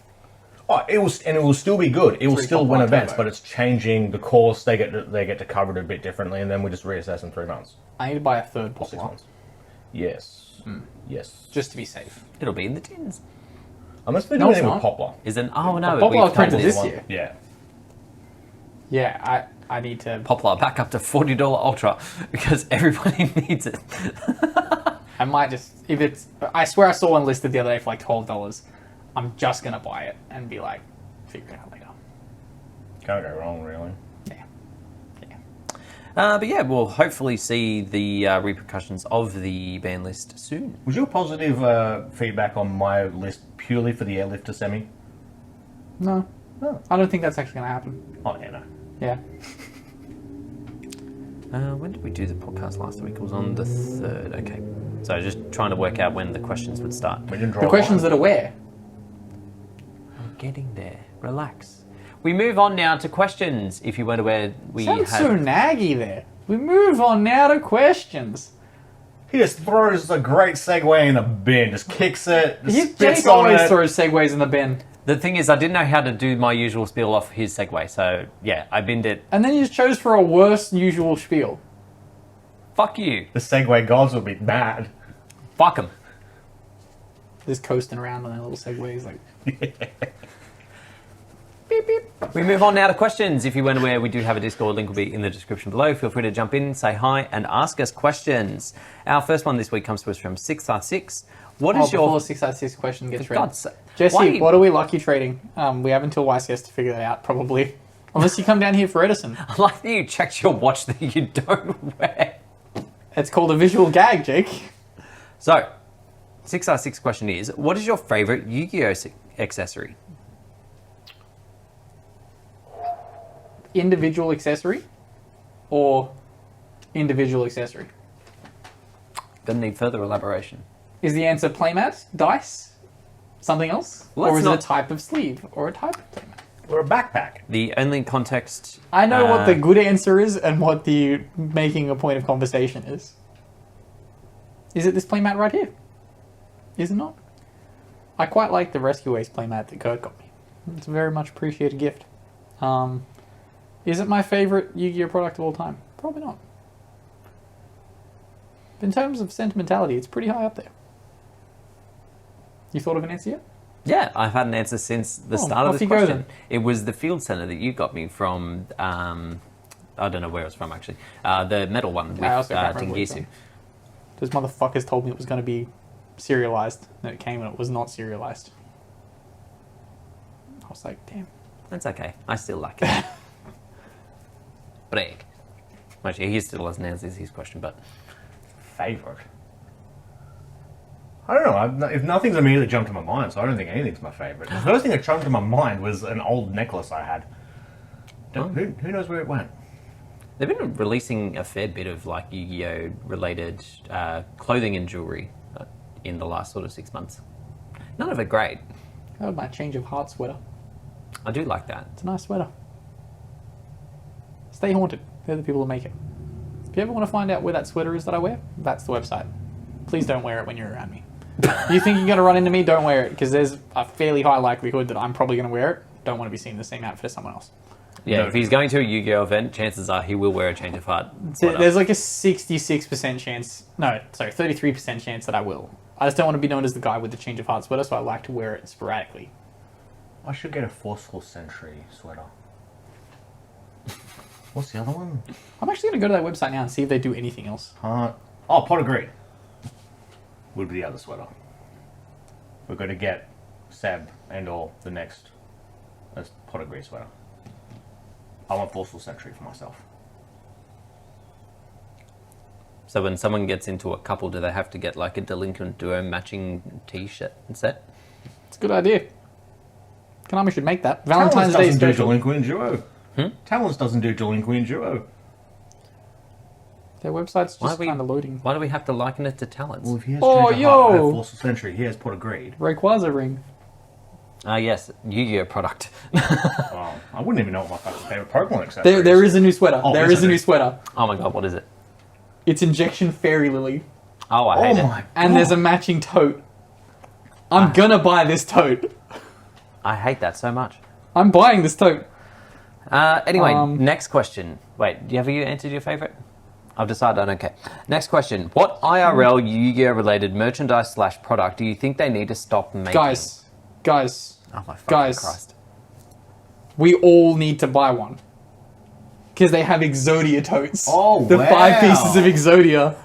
Oh, it will still be good. It will still win events, turbo. but it's changing the course. They get to cover it a bit differently, and then we just reassess in 3 months. I need to buy a third Or 6 Poplar, months. Yes. Yes. just to be safe. It'll be in the tins. Unless they do No, it's anything with not. Poplar. Is an oh no, Poplar we've was printed done this one. year. Yeah. Yeah, I need to... Poplar back up to $40 Ultra because everybody needs it. I might just... If it's... I swear I saw one listed the other day for like $12. I'm just going to buy it and be like, figure it out later. Can't go wrong, really. Yeah. Yeah. But yeah, we'll hopefully see the repercussions of the ban list soon. Was your positive feedback on my list purely for the airlifter semi? No. Oh. I don't think that's actually going to happen. Oh, yeah, no. Yeah. When did we do the podcast last week? It was on the 3rd. Okay. So just trying to work out when the questions would start. We didn't draw The questions that are where? I'm getting there. Relax. We move on now to questions. If you weren't aware, we Sounds had... so naggy there. We move on now to questions. He just throws a great segue in the bin, just kicks it, just Jake spits on always it. throws segues in the bin. The thing is, I didn't know how to do my usual spiel off his segue, so yeah, I binned it. And then you just chose for a worse usual spiel. Fuck you. The segue gods would be mad. Fuck him. Just coasting around on their little segues like... Beep, beep. We move on now to questions. If you weren't aware, we do have a Discord. Link will be in the description below. Feel free to jump in, say hi, and ask us questions. Our first one this week comes to us from 6R6. What is Before your... 6R6 question gets For read. God's sake. Jesse, Why- what are we lucky trading? We have until YCS to figure that out, probably. Unless you come down here for Edison. I like that you checked your watch that you don't wear. It's called a visual gag, Jake. So, 6R6 question is, what is your favourite Yu-Gi-Oh! Accessory? Individual accessory or individual accessory? Gonna need further elaboration. Is the answer playmat, dice, something else? Well, or that's is it not- a type of sleeve or a type of playmat? Or a backpack. The only context... I know what the good answer is and what the making a point of conversation is. Is it this playmat right here? Is it not? I quite like the Rescue Ace playmat that Kurt got me. It's a very much appreciated gift. Is it my favourite Yu-Gi-Oh! Product of all time? Probably not. But in terms of sentimentality, it's pretty high up there. You thought of an answer yet? Yeah, I've had an answer since the Oh, start of off this you go question. then. It was the Field Center that you got me from, I don't know where it was from actually, the metal one with I also can't remember where it's Tengisu. from. Those motherfuckers told me it was going to be serialized, and it came and it was not serialized. I was like, damn. That's okay, I still like it. Break. Actually, he still hasn't answered his question, but... Favorite. I don't know. If nothing's immediately jumped to my mind, so I don't think anything's my favorite. The first thing that jumped to my mind was an old necklace I had. Who knows where it went? They've been releasing a fair bit of like Yu-Gi-Oh! Related clothing and jewelry in the last sort of 6 months. None of it great. That was my Change of Heart sweater. I do like that. It's a nice sweater. Stay Haunted. They're the people who make it. If you ever want to find out where that sweater is that I wear, that's the website. Please don't wear it when you're around me. You think you're going to run into me? Don't wear it, because there's a fairly high likelihood that I'm probably going to wear it. Don't want to be seen in the same outfit as someone else. Yeah, No. if he's going to a Yu-Gi-Oh! Event, chances are he will wear a Change of Heart. So there's like a 66% chance, no, sorry, 33% chance that I will. I just don't want to be known as the guy with the Change of Heart sweater, so I like to wear it sporadically. I should get a Forceful Sentry sweater. What's the other one? I'm actually going to go to that website now and see if they do anything else. Oh, Pot of Greed would be the other sweater. We're going to get Seb and or the next Pot of Greed sweater. I want Forceful Sentry for myself. So when someone gets into a couple, do they have to get like a delinquent duo matching T-shirt set? It's a good idea. Konami should make that. Talents Valentine's Day doesn't do special. delinquent duo. Talents doesn't do delinquent duo. Their website's Why just are we- kind of loading. Why do we have to liken it to talents? Well, if he has Oh, changed your heart, yo! at Force of Century, he has put a grade. Rayquaza ring. Yes, Yu-Gi-Oh product. Oh, I wouldn't even know what my fucking favorite Pokemon accessory There is a new sweater. Oh, there yes, is I a new do. sweater. Oh my god, what is it? It's Injection Fairy Lily. Oh, I hate Oh it. my And there's a matching tote. I'm gonna buy this tote. I hate that so much. I'm buying this tote. Anyway, next question. Wait, have you answered your favorite? I've decided I don't care. Next question. What IRL Yu-Gi-Oh related merchandise / product do you think they need to stop making? Guys. Oh my fucking guys. Christ. We all need to buy one. Because they have Exodia totes. Oh, The 5 wow. pieces of Exodia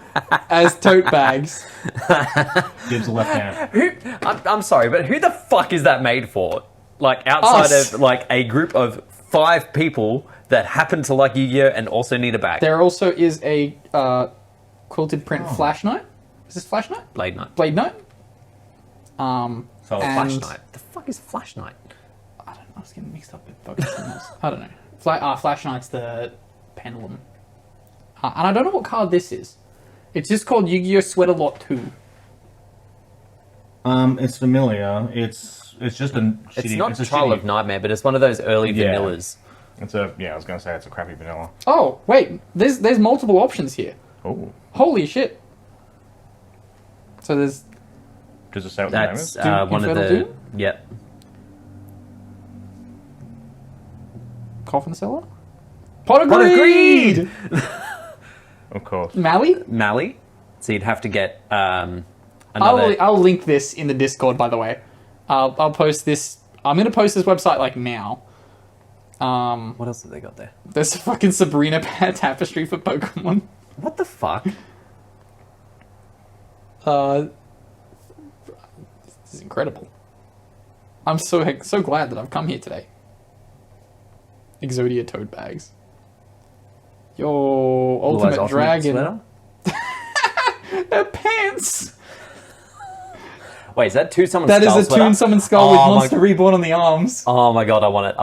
as tote bags. Gives a left hand. I'm sorry, but who the fuck is that made for? Like, outside Us. of, like, a group of 5 people that happen to like Yu-Gi-Oh! And also need a bag. There also is a quilted print Flash Knight. Is this Flash Knight? Blade Knight. Blade Knight? So And- Flash Knight. The fuck is Flash Knight? I don't know. I was getting mixed up with fucking something else. I don't know. Flash Knight's the pendulum. And I don't know what card this is. It's just called Yu-Gi-Oh! Sweater Lot 2. It's familiar. It's just a It's shitty, not it's a Trial shitty, of Nightmare, but it's one of those early Yeah. vanillas. It's a I was gonna say it's a crappy vanilla. Oh, wait. There's multiple options here. Oh, Holy shit. So there's... does it say what the name That's is? one of Infernal the... Doom? Yep. Coffin Seller? Pot of Pot of Greed! Of course. Mally? Mally. So you'd have to get another... I'll link this in the Discord, by the way. I'll post this. I'm gonna post this website like now. What else have they got there? There's a fucking Sabrina tapestry for Pokemon. What the fuck? This is incredible. I'm so glad that I've come here today. Exodia tote bags. Yo, Ultimate Ultimate Dragon. sweater? They're pants. Wait, is that Two Summon That is Skull a sweater? Toon Summon Skull Oh with my- Monster Reborn on the arms. Oh my god, I want it.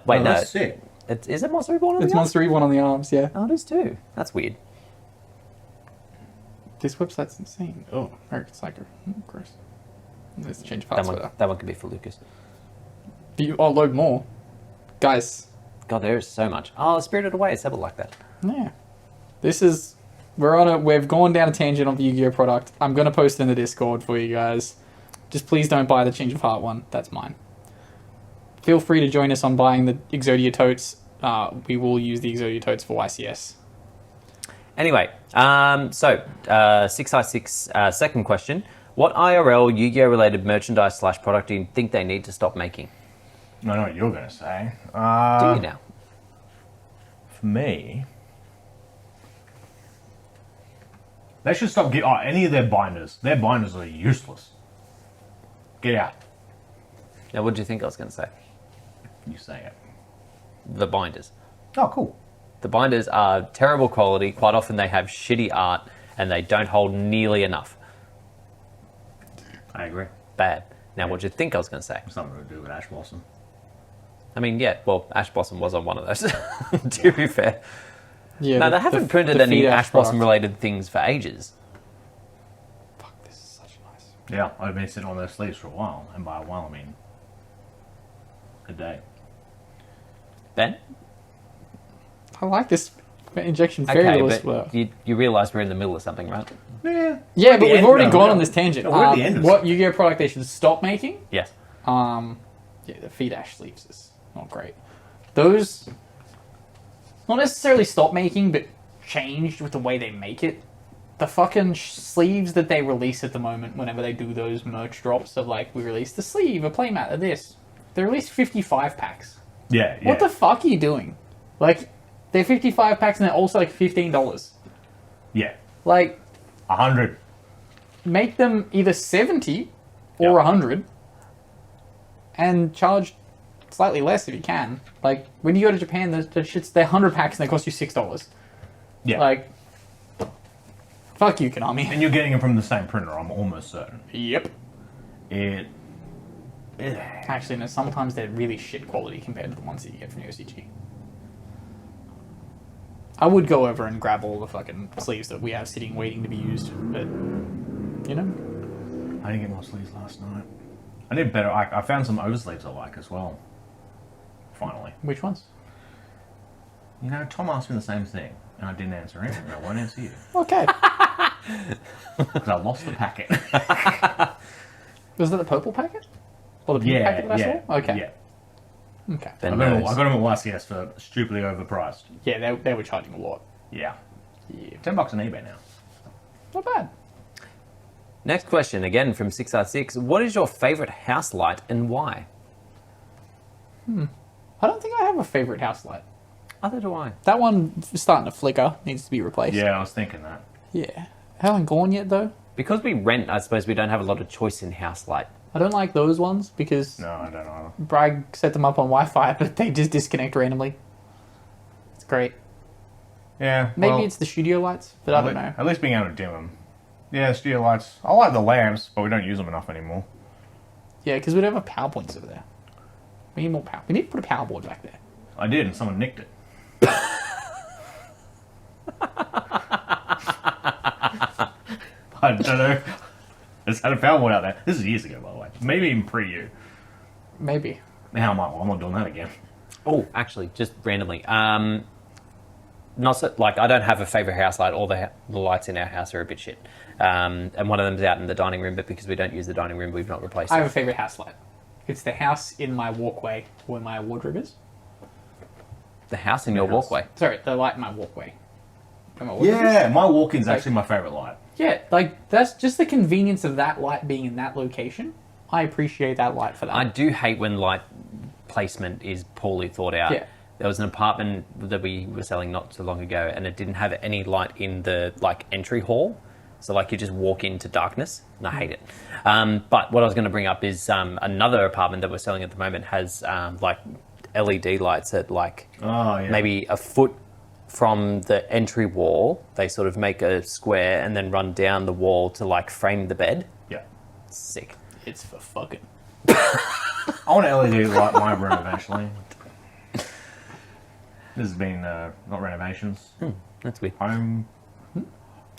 Wait, Oh, no. that's sick. Is it Monster Reborn on It's the arms? Monster Reborn on the arms, yeah. Oh, it is too. That's weird. This website's insane. Oh, American Psycho. Gross. Let's change part sweater. That one could be for Lucas. Load more. Guys, God, there is so much. Oh, Spirited Away is ever like that. yeah. We've gone down a tangent of the Yu-Gi-Oh! Product. I'm going to post it in the Discord for you guys. Just please don't buy the Change of Heart one. That's mine. Feel free to join us on buying the Exodia totes. We will use the Exodia totes for YCS. Anyway, 6i6, second question. What IRL Yu-Gi-Oh! Related merchandise / product do you think they need to stop making? I know what you're gonna say. Do you now? For me, they should stop any of their binders. Their binders are useless. Get out. Now, what do you think I was going to say? You say it. The binders. Oh, cool. The binders are terrible quality. Quite often they have shitty art and they don't hold nearly enough. I agree. Bad. Now, what do you think I was going to say? Something to do with Ash Blossom. I mean, yeah, well, Ash Blossom was on one of those, to be fair. Yeah, No, they haven't printed any Feed Ash Blossom product. related things for ages. Fuck, this is such nice. Yeah, I've been sitting on their sleeves for a while, and by a while I mean a day. Ben? I like this Injection Fairy Okay, list. but you realise we're in the middle of something, right? Yeah. Yeah, but we've already no, gone no. on this tangent. No, we're at the end of What Yu-Gi-Oh! Product they should stop making? Yes. Yeah, the Feed Ash sleeves is not great. Those, not necessarily stop making, but changed with the way they make it. The fucking sleeves that they release at the moment, whenever they do those merch drops of like, we released the sleeve, a playmat of this. They release 55 packs. Yeah, yeah. What the fuck are you doing? Like, they're 55 packs and they're also like $15. Yeah. Like, 100. make them either 70 or Yep. 100 and charge slightly less if you can. Like, when you go to Japan, they're 100 packs and they cost you $6. Yeah. Like, Fuck you, Konami. And you're getting them from the same printer, I'm almost certain. Yep. It Actually, no, sometimes they're really shit quality compared to the ones that you get from OCG. I would go over and grab all the fucking sleeves that we have sitting waiting to be used, but, you know. I didn't get more sleeves last night. I need better. I found some oversleeves I like as well. Finally. Which ones? You know, Tom asked me the same thing, and I didn't answer him, and I won't answer you. Okay. Because I lost the packet. Was that the purple packet? Or the pink packet that I saw? Okay. Yeah. Okay. Then I got them at YCS for stupidly overpriced. Yeah, they were charging a lot. Yeah. Yeah. $10 on eBay now. Not bad. Next question, again from 6R6. What is your favourite house light and why? I don't think I have a favourite house light. Either do I. That one is starting to flicker. Needs to be replaced. Yeah, I was thinking that. Yeah. Haven't gone yet, though. Because we rent, I suppose we don't have a lot of choice in house light. I don't like those ones because No, I don't know. Bragg set them up on Wi-Fi, but they just disconnect randomly. It's great. Yeah. Maybe well, it's the studio lights, but I don't know. At least being able to dim them. Yeah, studio lights. I like the lamps, but we don't use them enough anymore. Yeah, because we don't have power points over there. We need more power. We need to put a power board back there. I did, and someone nicked it. I don't know. I just had a power board out there. This is years ago, by the way. Maybe even pre-you. Maybe. Now I'm not doing that again. Oh, actually, just randomly. Not so, like, I don't have a favourite house light. All the lights in our house are a bit shit. And one of them's out in the dining room, but because we don't use the dining room, we've not replaced I it. have a favourite house light. It's the house in my walkway where my wardrobe is. The house in your house. walkway. Sorry, the light in my walkway. Where my wardrobe is. Yeah, my walk-in's actually my favourite light. Yeah, like, that's just the convenience of that light being in that location. I appreciate that light for that. I do hate when light placement is poorly thought out. Yeah. There was an apartment that we were selling not so long ago, and it didn't have any light in the entry hall. So you just walk into darkness, and I hate it. But what I was going to bring up is another apartment that we're selling at the moment has LED lights at Oh, yeah. maybe a foot from the entry wall. They sort of make a square and then run down the wall to frame the bed. Yeah. Sick. It's for fucking. I want an LED light in my room eventually. This has been not renovations. That's weird. Home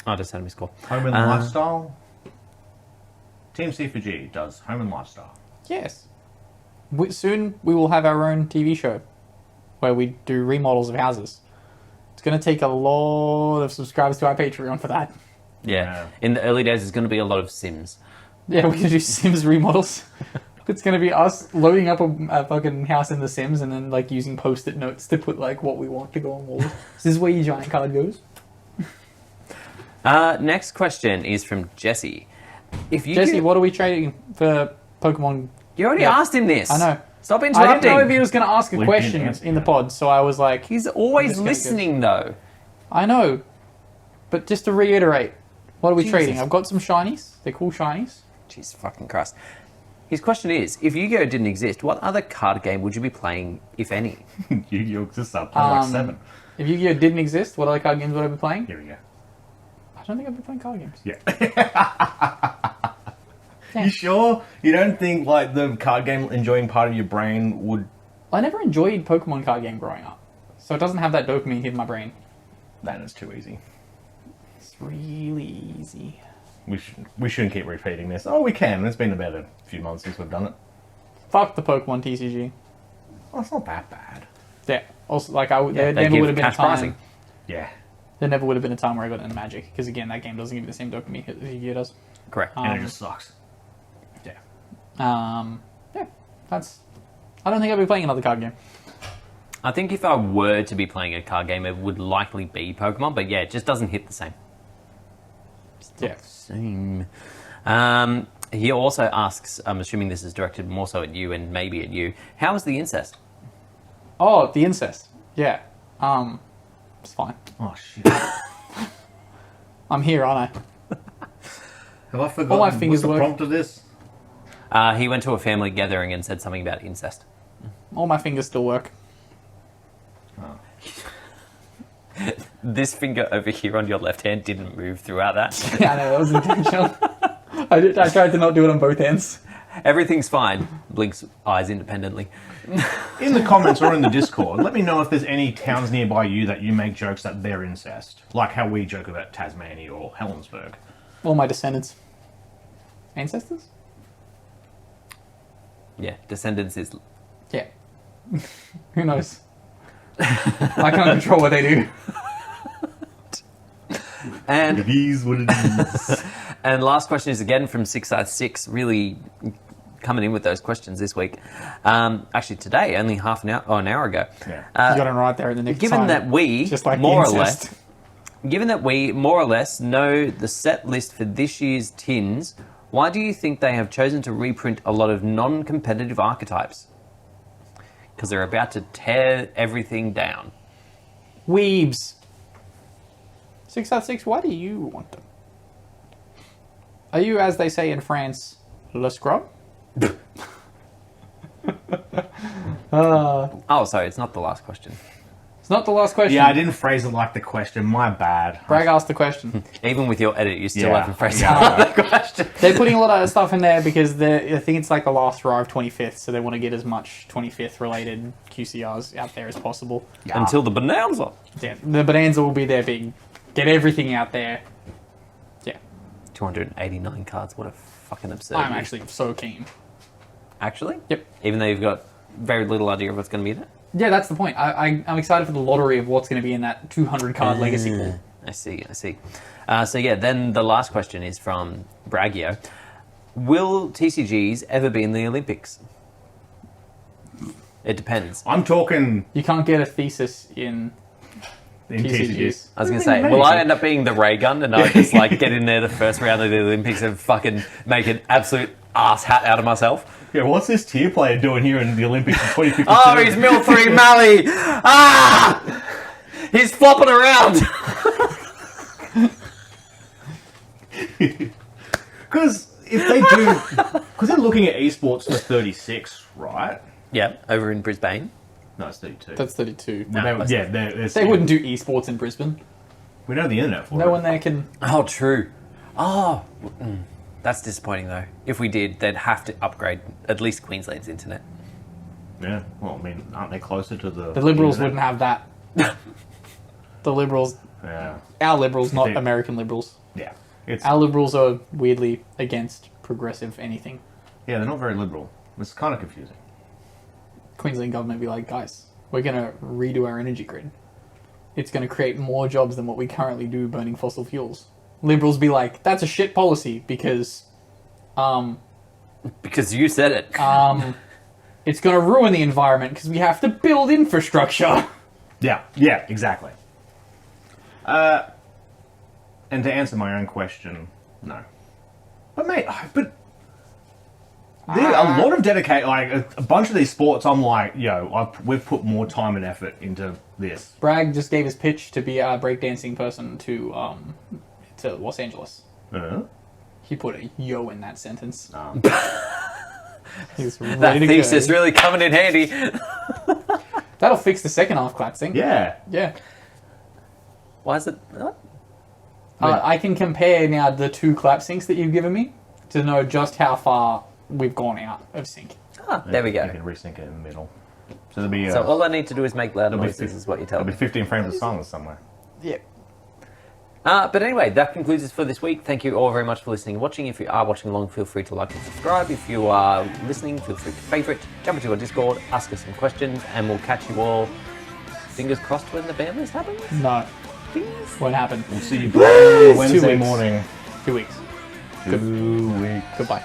I just had a missed call. and lifestyle. Team C4G does home and lifestyle. Yes. Soon we will have our own TV show where we do remodels of houses. It's going to take a lot of subscribers to our Patreon for that. Yeah. In the early days, there's going to be a lot of Sims. Yeah, we're going to do Sims remodels. It's going to be us loading up a fucking house in The Sims and then using post-it notes to put what we want to go on walls. This is where your giant card goes. Next question is from Jesse. Jesse, what are we trading for Pokemon? You already asked him this. I know. Stop I interrupting. didn't know if he was going to ask a We question didn't answer in the that. pod, so I was like... He's always I'm just gonna listening, though. I know. But just to reiterate, what are we Jesus. trading? I've got some shinies. They're cool shinies. Jesus fucking Christ. His question is, if Yu-Gi-Oh didn't exist, what other card game would you be playing, if any? Yu-Gi-Oh exists up like 7. If Yu-Gi-Oh didn't exist, what other card games would I be playing? Here we go. I don't think I'd be playing card games. Yeah. Yeah. You sure? You don't think the card game enjoying part of your brain would... I never enjoyed Pokemon card game growing up, so it doesn't have that dopamine hit in my brain. That is too easy. It's really easy. We shouldn't keep repeating this. Oh, we can. It's been about a few months since we've done it. Fuck the Pokemon TCG. Oh, it's not that bad. Yeah. Also, there they never give would have been a cash time. pricing. Yeah. There never would have been a time where I got into Magic, because again, that game doesn't give you the same dopamine hit that Yu-Gi-Oh does. Correct. And it just sucks. Yeah. That's... I don't think I'd be playing another card game. I think if I were to be playing a card game, it would likely be Pokemon, but yeah, it just doesn't hit the same. Yeah. Same. He also asks, I'm assuming this is directed more so at you and maybe at you, how was the incest? Oh, the incest. Yeah. It's fine. Oh, shit. I'm here, aren't I? Have I forgotten All my fingers what's the work. prompt of this? He went to a family gathering and said something about incest. All my fingers still work. Oh. this finger over here on your left hand didn't move throughout that. Yeah, no, that was intentional. I tried to not do it on both ends. Everything's fine. Blinks eyes independently. In the comments or in the Discord, let me know if there's any towns nearby you that you make jokes that they're incest. Like how we joke about Tasmania or Helensburgh. All my descendants. Ancestors? Yeah, descendants is... Yeah. Who knows? I can't control what they do. And It is what it is. and last question is again from 656, really coming in with those questions this week. Actually today, only half an hour, an hour ago. Yeah. You got it right there in the next Given time. that we, Just like more or the less, incest. given that we more or less know the set list for this year's tins, why do you think they have chosen to reprint a lot of non-competitive archetypes? Because they're about to tear everything down. Weebs. 656, why do you want them? Are you, as they say in France, le scrub? Oh, sorry, it's not the last question. It's not the last question. Yeah, I didn't phrase it like the question. My bad. Bragg asked the question. Even with your edit, you still Yeah. haven't phrased Yeah. the question. They're putting a lot of stuff in there because I think it's like the last row of 25th, so they want to get as much 25th related QCRs out there as possible. Yeah. Until the bonanza. Yeah, the bonanza will be their big. Get everything out there. Yeah, 289 cards, what a fucking absurd. I'm actually so keen. Actually? Yep. Even though you've got very little idea of what's going to be in it? Yeah, that's the point. I'm excited for the lottery of what's going to be in that 200 card legacy pool. I see. So yeah, then the last question is from Braggio. Will TCGs ever be in the Olympics? It depends. I'm talking You can't get a thesis in in TCGs. TCGs. I was going to say, will I end up being the ray gun and I just like get in there the first round of the Olympics and fucking make an absolute ass hat out of myself? Yeah, what's this tier player doing here in the Olympics in 2057? Oh, he's Mill 3 Mally! Ah! He's flopping around! Because if they do... Because they're looking at esports for 36, right? Yeah, over in Brisbane. No, it's 32. That's 32. Well, They wouldn't do esports in Brisbane. We know the internet for No it. one there can. Oh, true. Oh, that's disappointing though. If we did, they'd have to upgrade at least Queensland's internet. Yeah, well, I mean, aren't they closer to the... The Liberals internet? wouldn't have that. The Liberals, Yeah. our Liberals, not They- American Liberals. Yeah. It's... Our Liberals are weirdly against progressive anything. Yeah, they're not very liberal. It's kind of confusing. Queensland government be like, guys, we're going to redo our energy grid. It's going to create more jobs than what we currently do burning fossil fuels. Liberals be like, that's a shit policy because Because you said it. it's going to ruin the environment because we have to build infrastructure. Yeah, exactly. And to answer my own question, no. But mate, there's a lot of dedication, like a bunch of these sports, I'm like, we've put more time and effort into this. Bragg just gave his pitch to be a breakdancing person to Los Angeles. He put a yo in that sentence. He's ready That to thesis go. really coming in handy. That'll fix the second half collapsing. Yeah. Yeah. Why is it? What? I can compare now the two clap syncs that you've given me to know just how far we've gone out of sync. Ah, there we You go. can resync it in the middle. So there'll be, So all I need to do is make loud there'll be noises, is what you're telling there'll me. be 15 frames of silence somewhere. Yeah. But anyway, that concludes us for this week. Thank you all very much for listening and watching. If you are watching along, feel free to like and subscribe. If you are listening, feel free to favourite, jump into our Discord, ask us some questions, and we'll catch you all, fingers crossed, when the ban list happens. No. Please. What happened? We'll see you Wednesday weeks. morning. 2 weeks. 2 weeks. Goodbye.